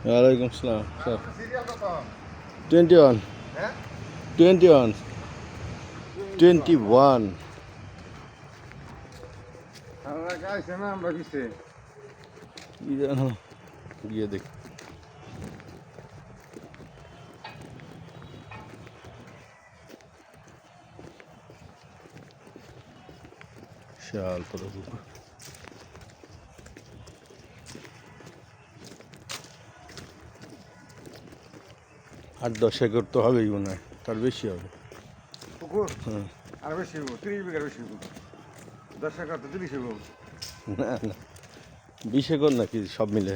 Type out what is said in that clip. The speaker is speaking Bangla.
ওয়ালাইকুম আসসালাম স্যার 21 হ্যাঁ 21 21 আমরা গাইছে না আমরা কিসে কি জানো গিয়ে দেখ শাল পুরো 8-10 একর তো হবেই মনে হয়, তার বেশি হবে। পুকুর হ্যাঁ। আর বেশি হইব 30 বিঘার বেশি হইব 10 টাকা তো 30 হইব না না 20 একর নাকি সব মিলে?